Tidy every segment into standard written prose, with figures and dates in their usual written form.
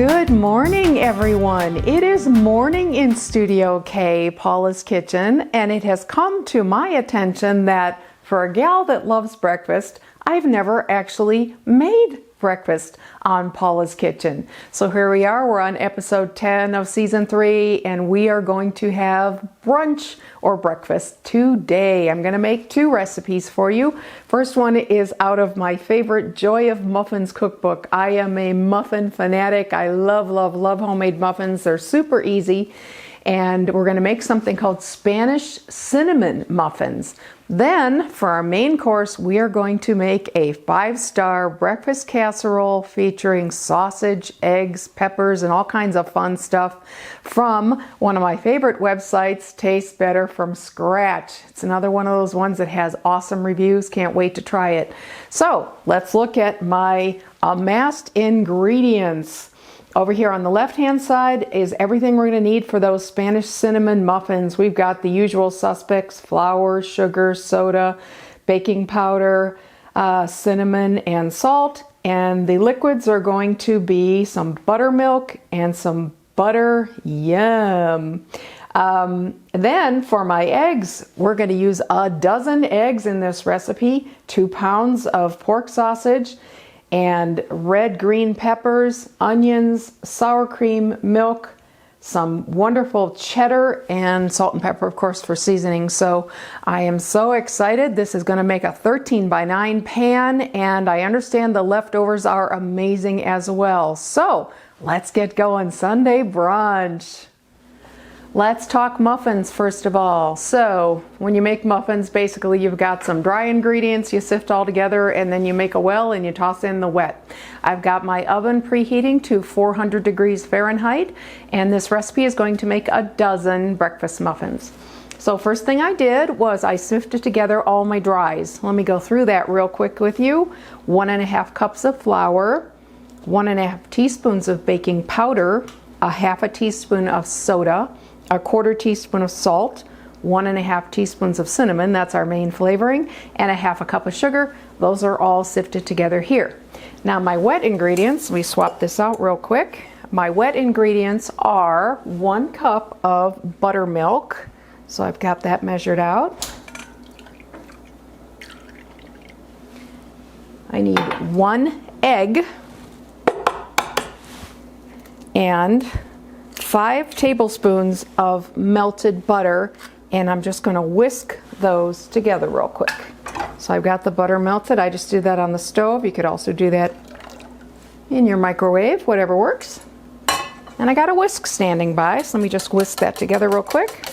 Good morning, everyone. It is morning in Studio K, Paula's kitchen, and it has come to my attention that for a gal that loves breakfast, I've never actually made breakfast on Paula's kitchen. So here we are, we're on episode 10 of season 3, and we are going to have brunch or breakfast today. I'm going to make 2 recipes for you. First one is out of my favorite Joy of Muffins cookbook. I am a muffin fanatic. I love homemade muffins. They're super easy. And we're going to make something called Spanish cinnamon muffins. Then for our main course, we are going to make a 5-star breakfast casserole featuring sausage, eggs, peppers, and all kinds of fun stuff from one of my favorite websites, Tastes Better from Scratch. It's another one of those ones that has awesome reviews. Can't wait to try it. So let's look at my amassed ingredients. Over here on the left-hand side is everything we're going to need for those Spanish cinnamon muffins. We've got the usual suspects: flour, sugar, soda, baking powder, cinnamon, and salt. And the liquids are going to be some buttermilk and some butter. Yum! Then for my eggs, we're going to use a dozen eggs in this recipe, 2 pounds of pork sausage, and red green peppers, onions, sour cream, milk, some wonderful cheddar, and salt and pepper, of course, for seasoning. So I am so excited. This is going to make a 13 by 9 pan, and I understand the leftovers are amazing as well. So let's get going. Sunday brunch. Let's talk muffins first of all. So when you make muffins, basically you've got some dry ingredients, you sift all together, and then you make a well and you toss in the wet. I've got my oven preheating to 400 degrees Fahrenheit, and this recipe is going to make a dozen breakfast muffins. So first thing I did was I sifted together all my dries. Let me go through that real quick with you. 1½ cups of flour, 1½ teaspoons of baking powder, 1/2 teaspoon of soda, 1/4 teaspoon of salt, 1½ teaspoons of cinnamon, that's our main flavoring, and 1/2 cup of sugar. Those are all sifted together here. Now my wet ingredients, let me swap this out real quick. My wet ingredients are 1 cup of buttermilk. So I've got that measured out. I need 1 egg and 5 tablespoons of melted butter, and I'm just going to whisk those together real quick. So I've got the butter melted. I just do that on the stove. You could also do that in your microwave, whatever works. And I got a whisk standing by, so let me just whisk that together real quick.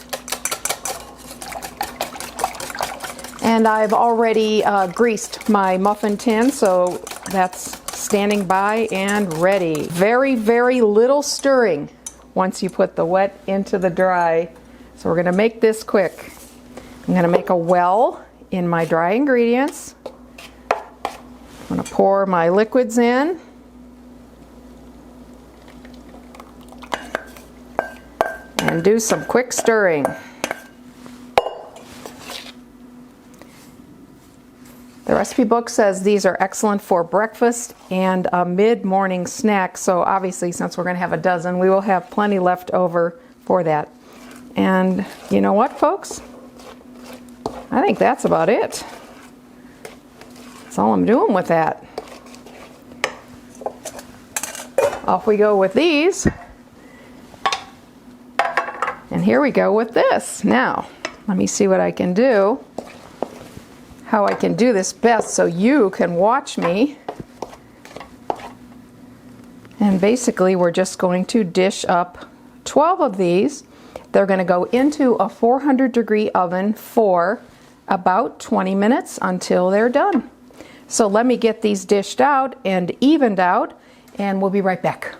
And I've already greased my muffin tin, so that's standing by and ready. Very, very little stirring once you put the wet into the dry. So we're going to make this quick. I'm going to make a well in my dry ingredients. I'm going to pour my liquids in. And do some quick stirring. The recipe book says these are excellent for breakfast and a mid-morning snack. So obviously, since we're going to have a dozen, we will have plenty left over for that. And you know what, folks? I think that's about it. That's all I'm doing with that. Off we go with these. And here we go with this. Now, let me see what I can do. How I can do this best so you can watch me. And basically we're just going to dish up 12 of these. They're going to go into a 400-degree oven for about 20 minutes until they're done. So let me get these dished out and evened out, and we'll be right back.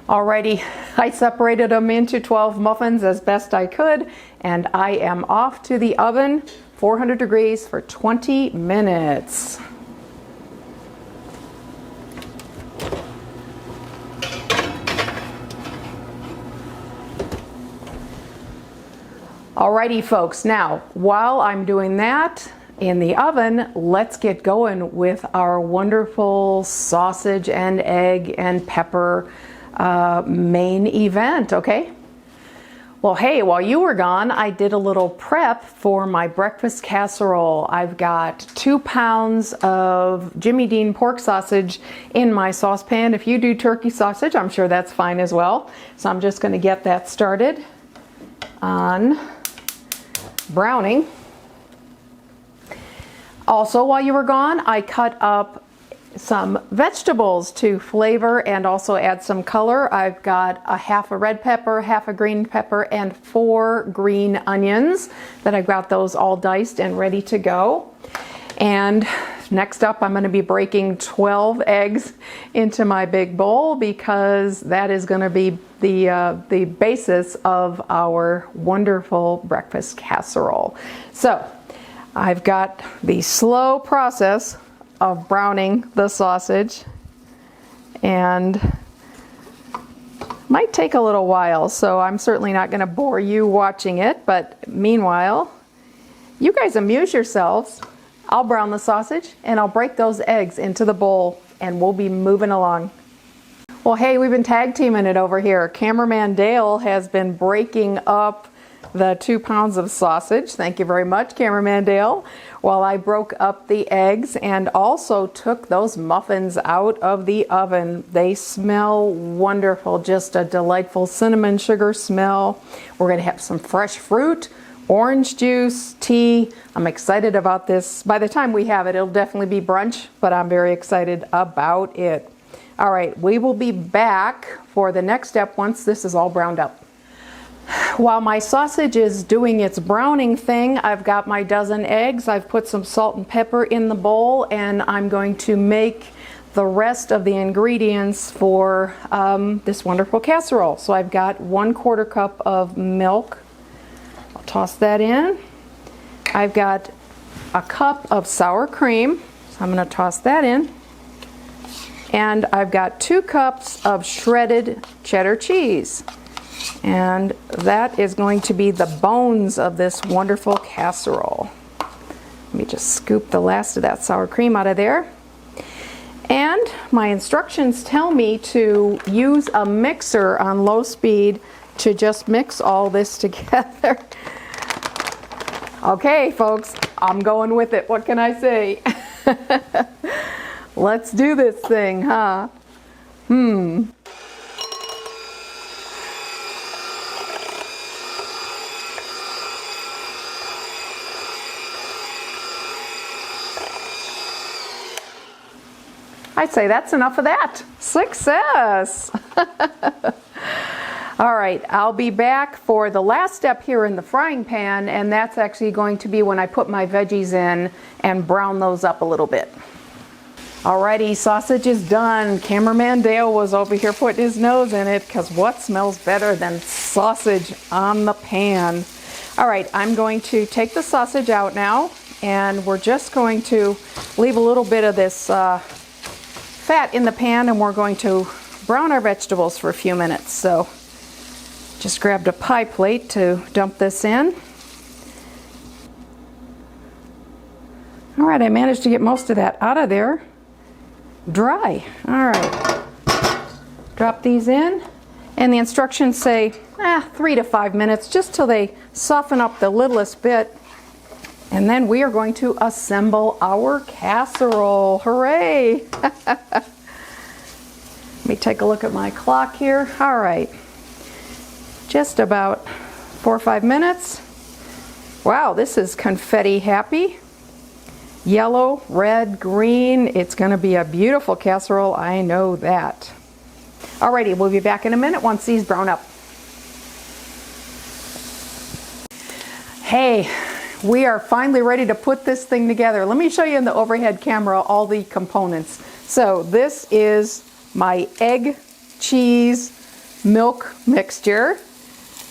Alrighty, I separated them into 12 muffins as best I could, and I am off to the oven, 400 degrees for 20 minutes. Alrighty folks, now while I'm doing that, in the oven, let's get going with our wonderful sausage and egg and pepper main event, okay? Well, hey, while you were gone, I did a little prep for my breakfast casserole. I've got 2 pounds of Jimmy Dean pork sausage in my saucepan. If you do turkey sausage, I'm sure that's fine as well. So I'm just going to get that started on browning. Also, while you were gone, I cut up some vegetables to flavor and also add some color. I've got a half a red pepper, half a green pepper, and 4 green onions that I've got those all diced and ready to go. And next up, I'm going to be breaking 12 eggs into my big bowl because that is going to be the basis of our wonderful breakfast casserole. So I've got the slow process of browning the sausage, and might take a little while, so I'm certainly not going to bore you watching it, but meanwhile, you guys amuse yourselves. I'll brown the sausage and I'll break those eggs into the bowl and we'll be moving along. Well, hey, we've been tag teaming it over here. Cameraman Dale has been breaking up the 2 pounds of sausage. Thank you very much, Cameraman Dale. While I broke up the eggs and also took those muffins out of the oven. They smell wonderful, just a delightful cinnamon sugar smell. We're going to have some fresh fruit, orange juice, tea. I'm excited about this. By the time we have it, it'll definitely be brunch, but I'm very excited about it. All right, we will be back for the next step once this is all browned up. While my sausage is doing its browning thing, I've got my dozen eggs. I've put some salt and pepper in the bowl, and I'm going to make the rest of the ingredients for this wonderful casserole. So I've got 1/4 cup of milk. I'll toss that in. I've got a cup of sour cream. So I'm going to toss that in. And I've got 2 cups of shredded cheddar cheese. And that is going to be the bones of this wonderful casserole. Let me just scoop the last of that sour cream out of there. And my instructions tell me to use a mixer on low speed to just mix all this together. Okay, folks, I'm going with it. What can I say? Let's do this thing, huh? I'd say that's enough of that. Success! All right, I'll be back for the last step here in the frying pan, and that's actually going to be when I put my veggies in and brown those up a little bit. Alrighty, sausage is done. Cameraman Dale was over here putting his nose in it because what smells better than sausage on the pan? All right, I'm going to take the sausage out now, and we're just going to leave a little bit of this fat in the pan, and we're going to brown our vegetables for a few minutes. So just grabbed a pie plate to dump this in. All right, I managed to get most of that out of there dry. All right, drop these in, and the instructions say 3 to 5 minutes, just till they soften up the littlest bit. And then we are going to assemble our casserole. Hooray! Let me take a look at my clock here. All right, just about 4 or 5 minutes. Wow, this is confetti happy. Yellow, red, green. It's going to be a beautiful casserole, I know that. Alrighty, we'll be back in a minute once these brown up. Hey, we are finally ready to put this thing together. Let me show you in the overhead camera all the components. So this is my egg, cheese, milk mixture.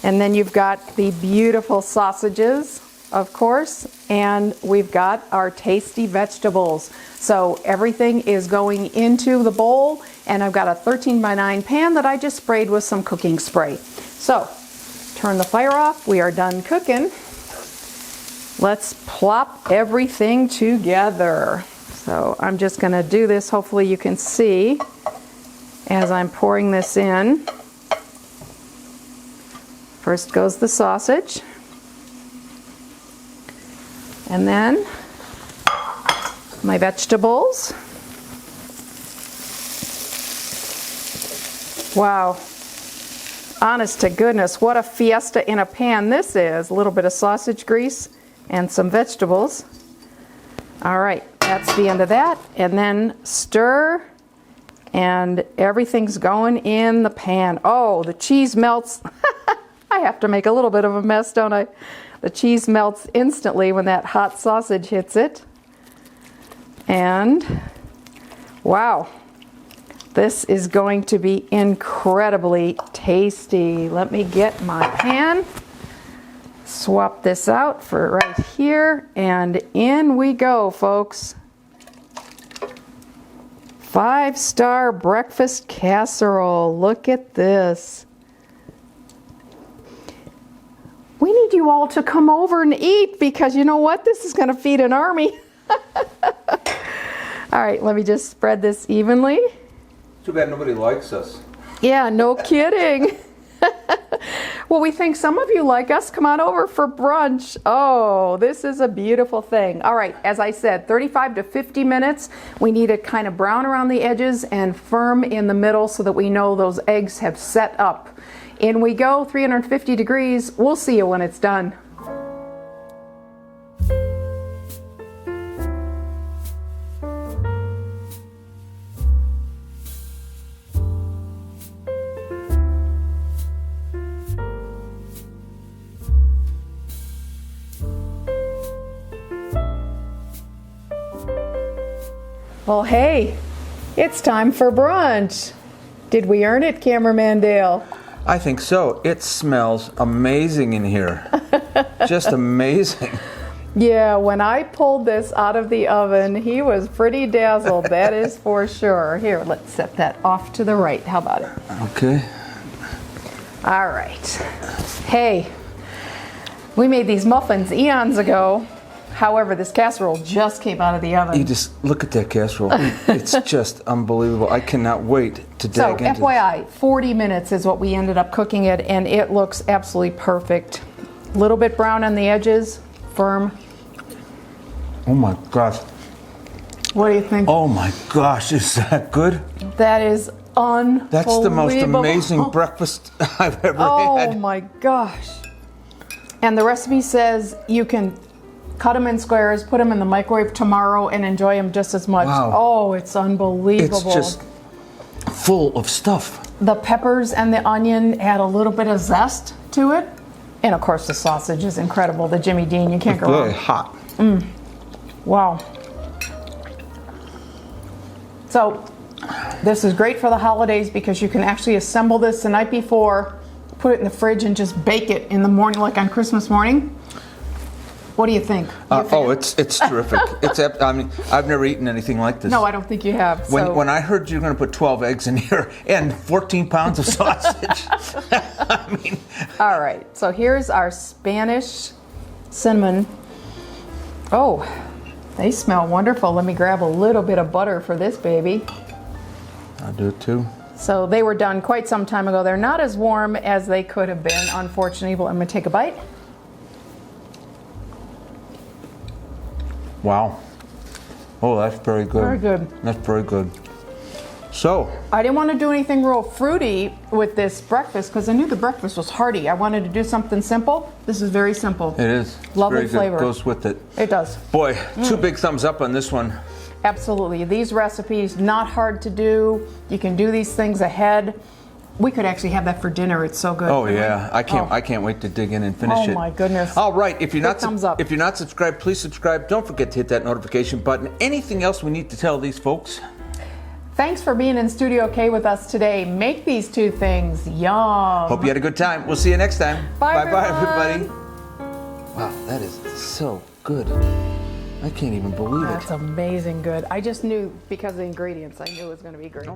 And then you've got the beautiful sausages, of course, and we've got our tasty vegetables. So everything is going into the bowl, and I've got a 13x9 pan that I just sprayed with some cooking spray. So turn the fire off. We are done cooking. let's plop everything together. So I'm just going to do this. Hopefully you can see as I'm pouring this in. First goes the sausage. And then my vegetables. Wow. Honest to goodness, what a fiesta in a pan this is. A little bit of sausage grease and some vegetables. All right, that's the end of that. And then stir, and everything's going in the pan. Oh, the cheese melts. I have to make a little bit of a mess, don't I? The cheese melts instantly when that hot sausage hits it. And wow. This is going to be incredibly tasty. Let me get my pan, swap this out for right here, and in we go, folks. 5-star breakfast casserole. Look at this. We need you all to come over and eat, because you know what? This is going to feed an army. All right, let me just spread this evenly. Too bad nobody likes us. Yeah, no kidding. Well, we think some of you like us. Come on over for brunch. Oh, this is a beautiful thing. All right, as I said, 35 to 50 minutes. We need it kind of brown around the edges and firm in the middle so that we know those eggs have set up. In we go, 350 degrees. We'll see you when it's done. Well, hey, it's time for brunch. Did we earn it, Cameraman Dale? I think so. It smells amazing in here. Just amazing. Yeah, when I pulled this out of the oven, he was pretty dazzled, that is for sure. Here, let's set that off to the right. How about it? Okay. All right. Hey, we made these muffins eons ago. However, this casserole just came out of the oven. You just look at that casserole. It's just unbelievable. I cannot wait to dig into it. So, FYI, 40 minutes is what we ended up cooking it, and it looks absolutely perfect. A little bit brown on the edges, firm. Oh my gosh. What do you think? Oh my gosh, is that good? That is unbelievable. That's the most amazing breakfast I've ever had. Oh my gosh. And the recipe says you can cut them in squares, put them in the microwave tomorrow, and enjoy them just as much. Wow. Oh, it's unbelievable. It's just full of stuff. The peppers and the onion add a little bit of zest to it. And of course the sausage is incredible. The Jimmy Dean, you can't go wrong. Very hot. Wow. So this is great for the holidays because you can actually assemble this the night before, put it in the fridge, and just bake it in the morning, like on Christmas morning. What do you think? It's terrific. I mean, I've never eaten anything like this. No, I don't think you have. When I heard you were going to put 12 eggs in here and 14 pounds of sausage, I mean. All right, so here's our Spanish cinnamon. Oh, they smell wonderful. Let me grab a little bit of butter for this baby. I'll do it too. So they were done quite some time ago. They're not as warm as they could have been, unfortunately, but I'm going to take a bite. Wow. Oh, that's very good. Very good. That's very good. So, I didn't want to do anything real fruity with this breakfast because I knew the breakfast was hearty. I wanted to do something simple. This is very simple. it is. Lovely very flavor. Good. Goes with it. It does. Boy, 2 big thumbs up on this one. Absolutely. These recipes, not hard to do. You can do these things ahead. We could actually have that for dinner. It's so good. Oh yeah, I can't wait to dig in and finish it. Oh my goodness. All right, if you're not subscribed, please subscribe. Don't forget to hit that notification button. Anything else we need to tell these folks? Thanks for being in Studio K with us today. Make these 2 things yum. Hope you had a good time. We'll see you next time. Bye, everybody. Wow, that is so good. I can't even believe it. That's amazing good. I just knew because of the ingredients, I knew it was going to be great.